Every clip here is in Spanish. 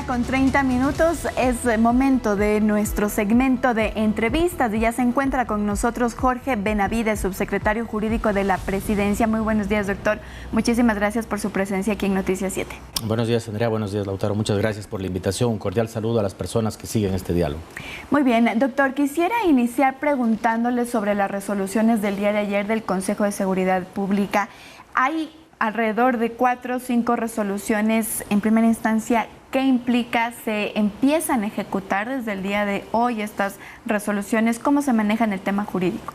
1:30. Es momento de nuestro segmento de entrevistas y ya se encuentra con nosotros Jorge Benavides, subsecretario jurídico de la Presidencia. Muy buenos días, doctor. Muchísimas gracias por su presencia aquí en Noticias 7. Buenos días, Andrea. Buenos días, Lautaro. Muchas gracias por la invitación. Un cordial saludo a las personas que siguen este diálogo. Muy bien, doctor. Quisiera iniciar preguntándole sobre las resoluciones del día de ayer del Consejo de Seguridad Pública. Hay alrededor de 4 o 5 resoluciones en primera instancia. ¿Qué implica? ¿Se empiezan a ejecutar desde el día de hoy estas resoluciones? ¿Cómo se maneja en el tema jurídico?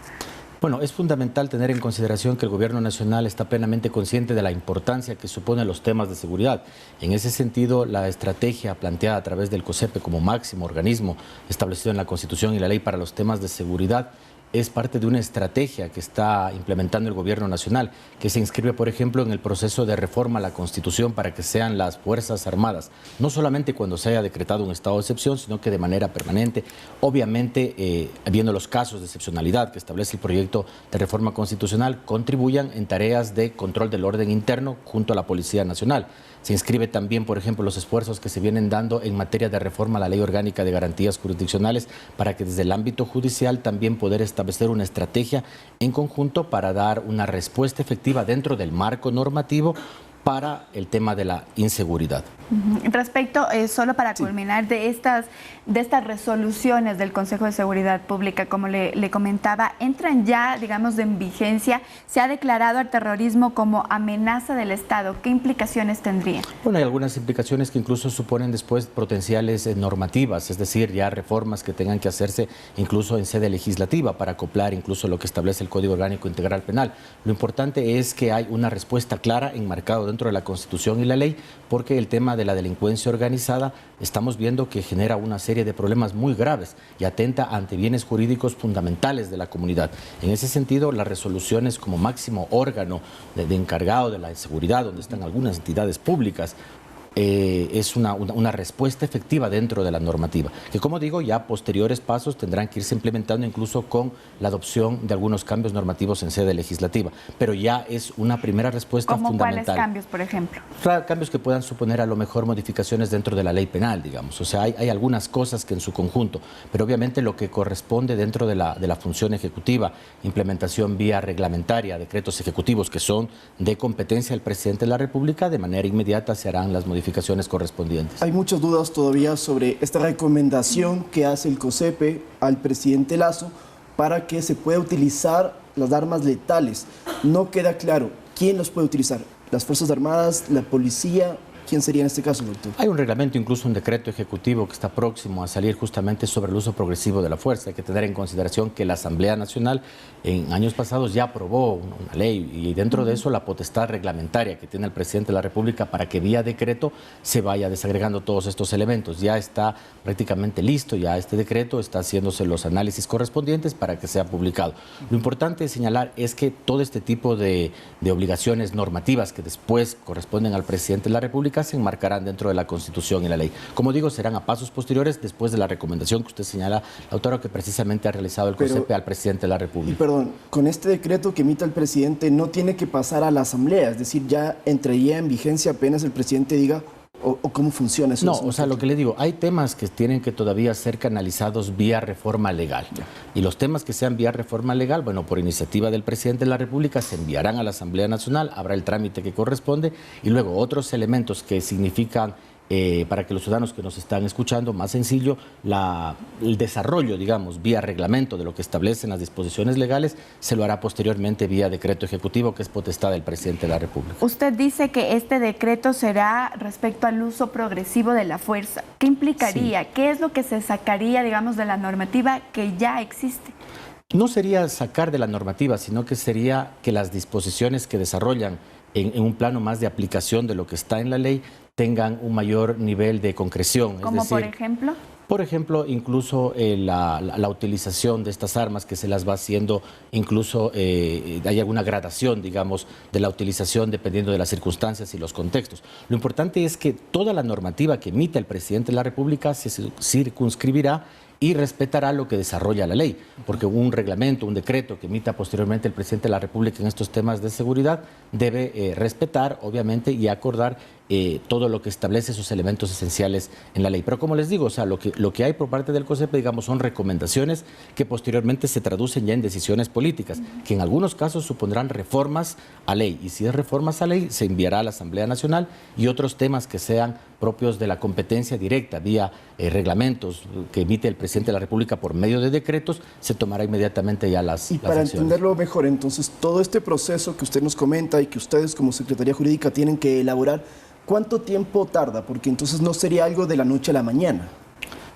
Bueno, es fundamental tener en consideración que el Gobierno Nacional está plenamente consciente de la importancia que suponen los temas de seguridad. En ese sentido, la estrategia planteada a través del COSEPE como máximo organismo establecido en la Constitución y la ley para los temas de seguridad es parte de una estrategia que está implementando el Gobierno Nacional, que se inscribe, por ejemplo, en el proceso de reforma a la Constitución para que sean las Fuerzas Armadas, no solamente cuando se haya decretado un estado de excepción, sino que de manera permanente, obviamente, viendo los casos de excepcionalidad que establece el proyecto de reforma constitucional, contribuyan en tareas de control del orden interno junto a la Policía Nacional. Se inscribe también, por ejemplo, los esfuerzos que se vienen dando en materia de reforma a la Ley Orgánica de Garantías Jurisdiccionales para que desde el ámbito judicial también poder establecer una estrategia en conjunto para dar una respuesta efectiva dentro del marco normativo para el tema de la inseguridad. Respecto, solo para culminar, de estas resoluciones del Consejo de Seguridad Pública, como le comentaba, entran ya, digamos, en vigencia. Se ha declarado al terrorismo como amenaza del Estado. ¿Qué implicaciones tendría? Bueno, hay algunas implicaciones que incluso suponen después potenciales normativas, es decir, ya reformas que tengan que hacerse incluso en sede legislativa para acoplar incluso lo que establece el Código Orgánico Integral Penal. Lo importante es que hay una respuesta clara enmarcada dentro de la Constitución y la ley, porque el tema de la delincuencia organizada estamos viendo que genera una serie de problemas muy graves y atenta ante bienes jurídicos fundamentales de la comunidad. En ese sentido, las resoluciones como máximo órgano de encargado de la seguridad, donde están algunas entidades públicas, es una respuesta efectiva dentro de la normativa, que como digo, ya posteriores pasos tendrán que irse implementando incluso con la adopción de algunos cambios normativos en sede legislativa, pero ya es una primera respuesta fundamental. ¿Cuáles cambios, por ejemplo? Cambios que puedan suponer a lo mejor modificaciones dentro de la ley penal, digamos, o sea, hay algunas cosas que en su conjunto, pero obviamente lo que corresponde dentro de la función ejecutiva, implementación vía reglamentaria, decretos ejecutivos que son de competencia del presidente de la República, de manera inmediata se harán las modificaciones correspondientes. Hay muchas dudas todavía sobre esta recomendación que hace el COSEPE al presidente Lasso para que se pueda utilizar las armas letales. No queda claro quién los puede utilizar, las Fuerzas Armadas, la policía. ¿Quién sería en este caso, doctor? Hay un reglamento, incluso un decreto ejecutivo que está próximo a salir justamente sobre el uso progresivo de la fuerza. Hay que tener en consideración que la Asamblea Nacional en años pasados ya aprobó una ley y dentro de eso la potestad reglamentaria que tiene el presidente de la República para que vía decreto se vaya desagregando todos estos elementos. Ya está prácticamente listo, ya este decreto está haciéndose los análisis correspondientes para que sea publicado. Lo importante de señalar es que todo este tipo de obligaciones normativas que después corresponden al presidente de la República se enmarcarán dentro de la Constitución y la ley. Como digo, serán a pasos posteriores después de la recomendación que usted señala, Lautaro, que precisamente ha realizado el COSEPE al presidente de la República. Y perdón, con este decreto que emita el presidente no tiene que pasar a la Asamblea, es decir, ya entraría en vigencia apenas el presidente diga o cómo funciona eso. No, o sea, lo que le digo, hay temas que tienen que todavía ser canalizados vía reforma legal. Y los temas que sean vía reforma legal, bueno, por iniciativa del presidente de la República, se enviarán a la Asamblea Nacional, habrá el trámite que corresponde y luego otros elementos que significan para que los ciudadanos que nos están escuchando, más sencillo, el desarrollo, digamos, vía reglamento de lo que establecen las disposiciones legales, se lo hará posteriormente vía decreto ejecutivo, que es potestad del presidente de la República. Usted dice que este decreto será respecto al uso progresivo de la fuerza. ¿Qué implicaría? Sí. ¿Qué es lo que se sacaría, digamos, de la normativa que ya existe? No sería sacar de la normativa, sino que sería que las disposiciones que desarrollan en un plano más de aplicación de lo que está en la ley tengan un mayor nivel de concreción. ¿Como por ejemplo? Por ejemplo, incluso la utilización de estas armas que se las va haciendo, incluso hay alguna gradación, digamos, de la utilización dependiendo de las circunstancias y los contextos. Lo importante es que toda la normativa que emita el presidente de la República se circunscribirá y respetará lo que desarrolla la ley, porque un reglamento, un decreto que emita posteriormente el presidente de la República en estos temas de seguridad debe respetar, obviamente, y acordar todo lo que establece esos elementos esenciales en la ley. Pero como les digo, o sea, lo que hay por parte del COSEPE, digamos, son recomendaciones que posteriormente se traducen ya en decisiones políticas, que en algunos casos supondrán reformas a ley. Y si es reformas a ley, se enviará a la Asamblea Nacional, y otros temas que sean propios de la competencia directa, vía reglamentos que emite el presidente de la República por medio de decretos, se tomará inmediatamente ya las acciones. Y para entenderlo mejor, entonces, todo este proceso que usted nos comenta y que ustedes como Secretaría Jurídica tienen que elaborar, ¿cuánto tiempo tarda? Porque entonces no sería algo de la noche a la mañana.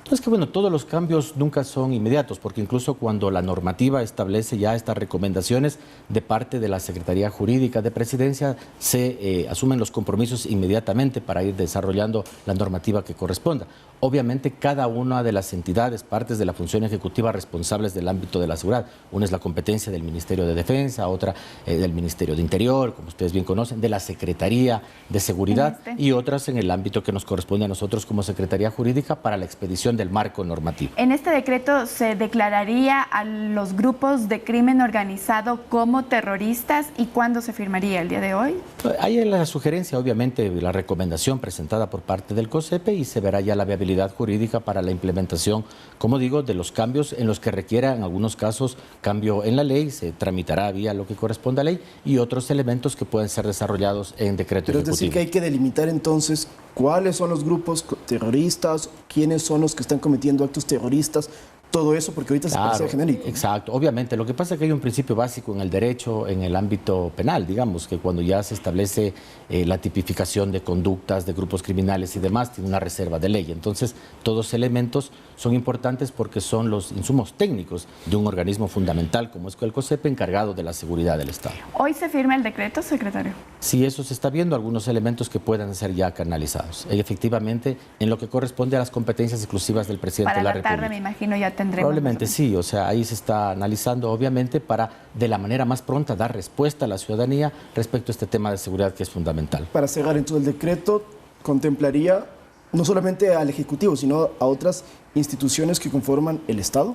Es que bueno, todos los cambios nunca son inmediatos, porque incluso cuando la normativa establece ya estas recomendaciones de parte de la Secretaría Jurídica de Presidencia, se asumen los compromisos inmediatamente para ir desarrollando la normativa que corresponda. Obviamente cada una de las entidades, partes de la función ejecutiva responsables del ámbito de la seguridad, una es la competencia del Ministerio de Defensa, otra del Ministerio de Interior, como ustedes bien conocen, de la Secretaría de Seguridad, y otras en el ámbito que nos corresponde a nosotros como Secretaría Jurídica para la expedición del marco normativo. En este decreto se declararía a los grupos de crimen organizado como terroristas, ¿y cuándo se firmaría? ¿El día de hoy? Hay la sugerencia, obviamente, la recomendación presentada por parte del COSEPE, y se verá ya la viabilidad jurídica para la implementación, como digo, de los cambios en los que requiera, en algunos casos, cambio en la ley, se tramitará vía lo que corresponde a ley, y otros elementos que pueden ser desarrollados en decreto ejecutivo. Es decir, que hay que delimitar entonces cuáles son los grupos terroristas, quiénes son los que están cometiendo actos terroristas, todo eso, porque ahorita se parece genérico. Exacto, obviamente. Lo que pasa es que hay un principio básico en el derecho, en el ámbito penal, digamos, que cuando ya se establece la tipificación de conductas de grupos criminales y demás, tiene una reserva de ley. Entonces, todos elementos son importantes porque son los insumos técnicos de un organismo fundamental como es el COSEPE, encargado de la seguridad del Estado. ¿Hoy se firma el decreto, secretario? Sí, eso se está viendo, algunos elementos que puedan ser ya canalizados. Y efectivamente, en lo que corresponde a las competencias exclusivas del presidente de la República. Para la tarde, me imagino, ya tendremos. Probablemente sí, o sea, ahí se está analizando, obviamente, para de la manera más pronta dar respuesta a la ciudadanía respecto a este tema de seguridad que es fundamental. Para cerrar, entonces, el decreto contemplaría no solamente al Ejecutivo, sino a otras instituciones que conforman el Estado.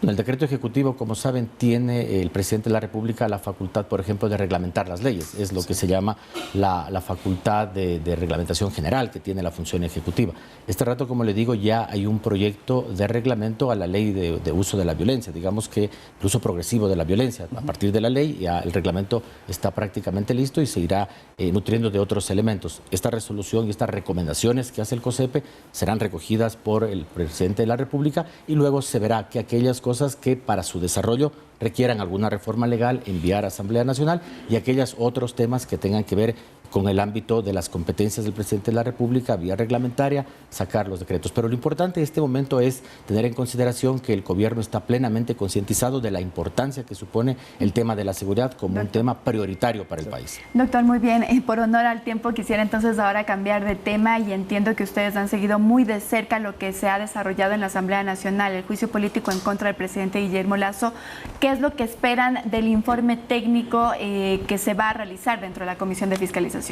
El decreto ejecutivo, como saben, tiene el presidente de la República la facultad, por ejemplo, de reglamentar las leyes. Es lo que se llama la facultad de reglamentación general que tiene la función ejecutiva. Este rato, como le digo, ya hay un proyecto de reglamento a la ley de uso de la violencia, digamos que el uso progresivo de la violencia. A partir de la ley, ya el reglamento está prácticamente listo y se irá nutriendo de otros elementos. Esta resolución y estas recomendaciones que hace el COSEPE serán recogidas por el presidente de la República, y luego se verá que aquellas cosas que para su desarrollo requieran alguna reforma legal, enviar a Asamblea Nacional, y aquellos otros temas que tengan que ver con el ámbito de las competencias del presidente de la República, vía reglamentaria, sacar los decretos. Pero lo importante en este momento es tener en consideración que el gobierno está plenamente concientizado de la importancia que supone el tema de la seguridad como un tema prioritario para el país. Doctor, muy bien. Por honor al tiempo, quisiera entonces ahora cambiar de tema, y entiendo que ustedes han seguido muy de cerca lo que se ha desarrollado en la Asamblea Nacional, el juicio político en contra del presidente Guillermo Lasso. ¿Qué es lo que esperan del informe técnico que se va a realizar dentro de la Comisión de Fiscalización?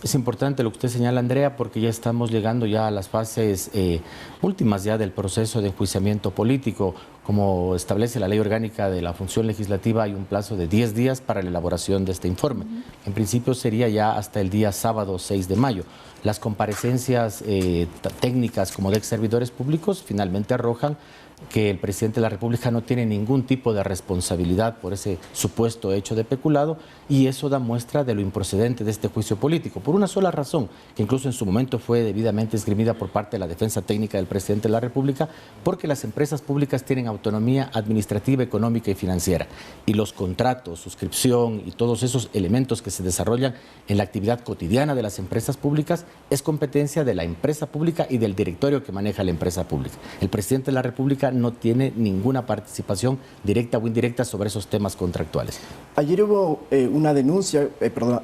Es importante lo que usted señala, Andrea, porque ya estamos llegando ya a las fases últimas ya del proceso de enjuiciamiento político. Como establece la Ley Orgánica de la Función Legislativa, hay un plazo de 10 días para la elaboración de este informe. En principio sería ya hasta el día sábado 6 de mayo. Las comparecencias técnicas como de ex servidores públicos finalmente arrojan que el presidente de la República no tiene ningún tipo de responsabilidad por ese supuesto hecho de peculado, y eso da muestra de lo improcedente de este juicio político, por una sola razón, que incluso en su momento fue debidamente esgrimida por parte de la defensa técnica del presidente de la República, porque las empresas públicas tienen autonomía administrativa, económica y financiera, y los contratos, suscripción y todos esos elementos que se desarrollan en la actividad cotidiana de las empresas públicas es competencia de la empresa pública y del directorio que maneja la empresa pública. El presidente de la República no tiene ninguna participación directa o indirecta sobre esos temas contractuales. Ayer hubo una denuncia,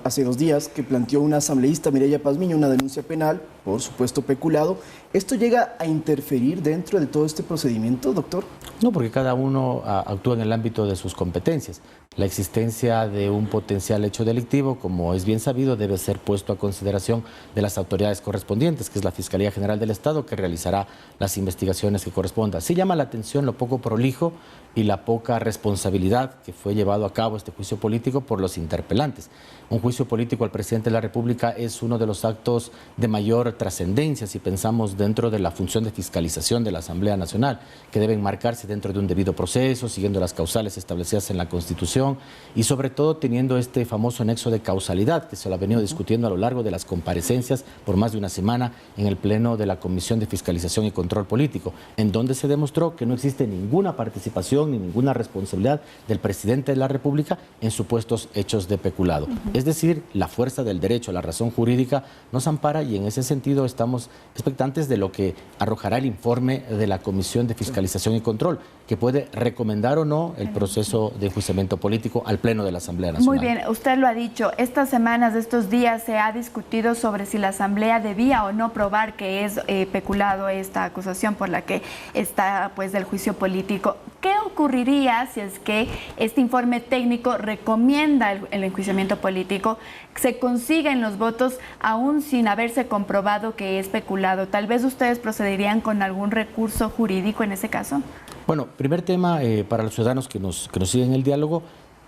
hace 2 días, que planteó una asambleísta, Mireya Pazmiño, una denuncia penal por supuesto peculado. ¿Esto llega a interferir dentro de todo este procedimiento, doctor? No, porque cada uno actúa en el ámbito de sus competencias. La existencia de un potencial hecho delictivo, como es bien sabido, debe ser puesto a consideración de las autoridades correspondientes, que es la Fiscalía General del Estado, que realizará las investigaciones que correspondan. Sí llama llama la atención lo poco prolijo y la poca responsabilidad que fue llevado a cabo este juicio político por los interpelantes. Un juicio político al presidente de la República es uno de los actos de mayor trascendencia si pensamos dentro de la función de fiscalización de la Asamblea Nacional, que deben marcarse dentro de un debido proceso, siguiendo las causales establecidas en la Constitución y sobre todo teniendo este famoso nexo de causalidad que se lo ha venido discutiendo a lo largo de las comparecencias por más de una semana en el Pleno de la Comisión de Fiscalización y Control Político, en donde se demostró que no existe ninguna participación ni ninguna responsabilidad del presidente de la República en supuestos hechos de peculado. Es decir, la fuerza del derecho, la razón jurídica nos ampara y en ese sentido estamos expectantes de lo que arrojará el informe de la Comisión de Fiscalización y Control, que puede recomendar o no el proceso de enjuiciamiento político al Pleno de la Asamblea Nacional. Muy bien, usted lo ha dicho, estas semanas, estos días se ha discutido sobre si la Asamblea debía o no probar que es peculado esta acusación por la que está pues del juicio político. ¿Qué ocurriría si es que este informe técnico recomienda el enjuiciamiento político, se consiguen los votos aún sin haberse comprobado que es peculado? ¿Tal vez ustedes procederían con algún recurso jurídico en ese caso? Bueno, primer tema para los ciudadanos que nos siguen el diálogo.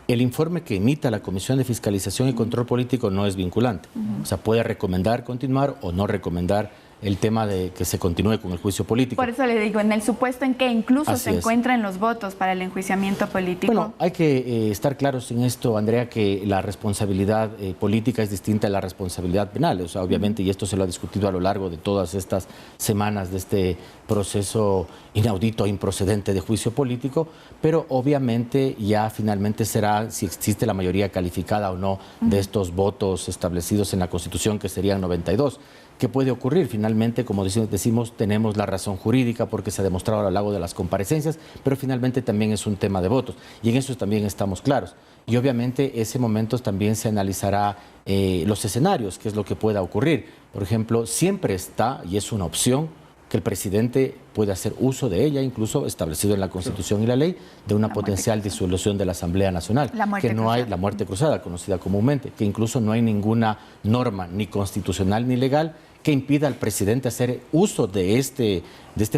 El informe que emita la Comisión de Fiscalización y Control Político no es vinculante. O sea, puede recomendar continuar o no recomendar el tema de que se continúe con el juicio político. Por eso le digo, en el supuesto en que incluso se encuentran los votos para el enjuiciamiento político. Bueno, hay que estar claros en esto, Andrea, que la responsabilidad política es distinta a la responsabilidad penal. O sea, obviamente, y esto se lo ha discutido a lo largo de todas estas semanas de este proceso inaudito e improcedente de juicio político, pero obviamente ya finalmente será si existe la mayoría calificada o no de estos votos establecidos en la Constitución, que serían 92. ¿Qué puede ocurrir? Finalmente, como decimos, tenemos la razón jurídica porque se ha demostrado a lo largo de las comparecencias, pero finalmente también es un tema de votos y en eso también estamos claros. Y obviamente ese momento también se analizará los escenarios, qué es lo que pueda ocurrir. Por ejemplo, siempre está, y es una opción, que el presidente puede hacer uso de ella, incluso establecido en la Constitución y la ley, de una potencial disolución de la Asamblea Nacional. Que no hay la muerte cruzada, conocida comúnmente, que incluso no hay ninguna norma ni constitucional ni legal que impida al presidente hacer uso de este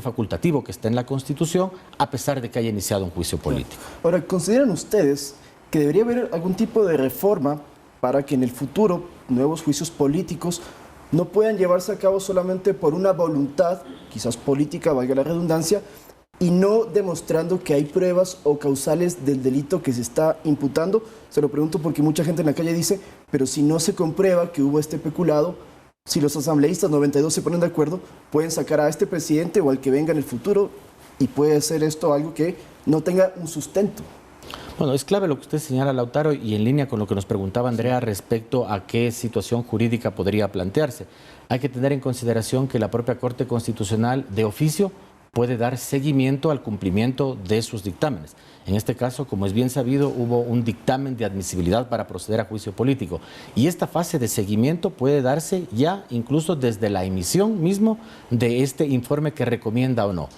facultativo que está en la Constitución, a pesar de que haya iniciado un juicio político. Ahora, ¿consideran ustedes que debería haber algún tipo de reforma para que en el futuro nuevos juicios políticos no puedan llevarse a cabo solamente por una voluntad, quizás política, valga la redundancia, y no demostrando que hay pruebas o causales del delito que se está imputando? Se lo pregunto porque mucha gente en la calle dice, pero si no se comprueba que hubo este peculado, si los asambleístas 92 se ponen de acuerdo, pueden sacar a este presidente o al que venga en el futuro y puede ser esto algo que no tenga un sustento. Bueno, es clave lo que usted señala, Lautaro, y en línea con lo que nos preguntaba Andrea respecto a qué situación jurídica podría plantearse. Hay que tener en consideración que la propia Corte Constitucional de oficio puede dar seguimiento al cumplimiento de sus dictámenes. En este caso, como es bien sabido, hubo un dictamen de admisibilidad para proceder a juicio político. Y esta fase de seguimiento puede darse ya incluso desde la emisión mismo de este informe que recomienda o no.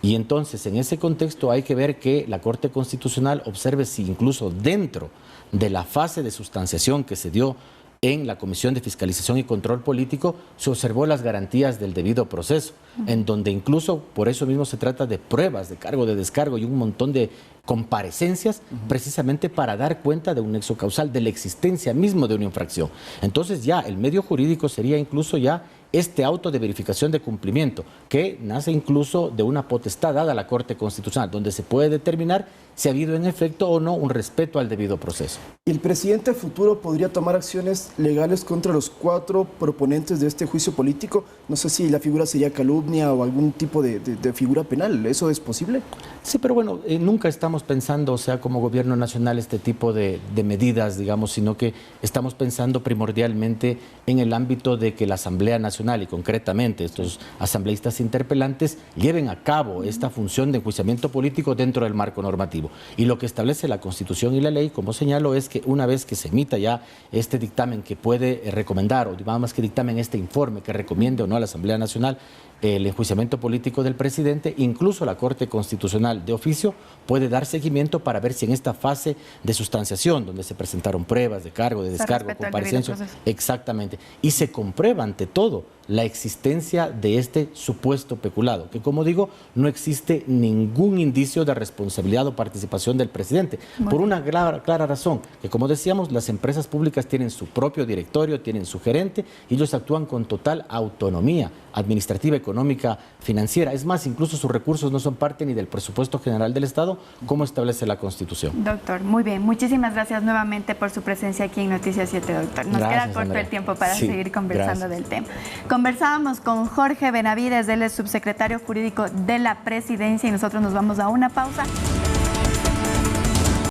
Y entonces, en ese contexto, hay que ver que la Corte Constitucional observe si incluso dentro de la fase de sustanciación que se dio en la Comisión de Fiscalización y Control Político, se observó las garantías del debido proceso, en donde incluso por eso mismo se trata de pruebas de cargo, de descargo y un montón de comparecencias precisamente para dar cuenta de un nexo causal, de la existencia mismo de una infracción. Entonces ya el medio jurídico sería incluso ya este auto de verificación de cumplimiento, que nace incluso de una potestad dada a la Corte Constitucional, donde se puede determinar si ha habido en efecto o no un respeto al debido proceso. ¿El presidente futuro podría tomar acciones legales contra los 4 proponentes de este juicio político? No sé si la figura sería calumnia o algún tipo de figura penal. ¿Eso es posible? Sí, pero bueno, nunca estamos pensando, o sea, como gobierno nacional, este tipo de medidas, digamos, sino que estamos pensando primordialmente en el ámbito de que la Asamblea Nacional y concretamente estos asambleístas interpelantes lleven a cabo esta función de enjuiciamiento político dentro del marco normativo. Y lo que establece la Constitución y la ley, como señalo, es que una vez que se emita ya este dictamen que puede recomendar, o más que dictamen, este informe que recomiende o no a la Asamblea Nacional el enjuiciamiento político del presidente, incluso la Corte Constitucional de oficio puede dar seguimiento para ver si en esta fase de sustanciación, donde se presentaron pruebas de cargo, de descargo, comparecencias, exactamente, y se comprueba ante todo la existencia de este supuesto peculado, que como digo, no existe ningún indicio de responsabilidad o participación del presidente, por una clara razón, que como decíamos, las empresas públicas tienen su propio directorio, tienen su gerente, y ellos actúan con total autonomía administrativa, económica, financiera. Es más, incluso sus recursos no son parte ni del presupuesto general del Estado, como establece la Constitución. Doctor, muy bien. Muchísimas gracias nuevamente por su presencia aquí en Noticias 7, doctor. Nos queda corto el tiempo para seguir conversando del tema. Conversábamos con Jorge Benavides, él es subsecretario jurídico de la Presidencia, y nosotros nos vamos a una pausa.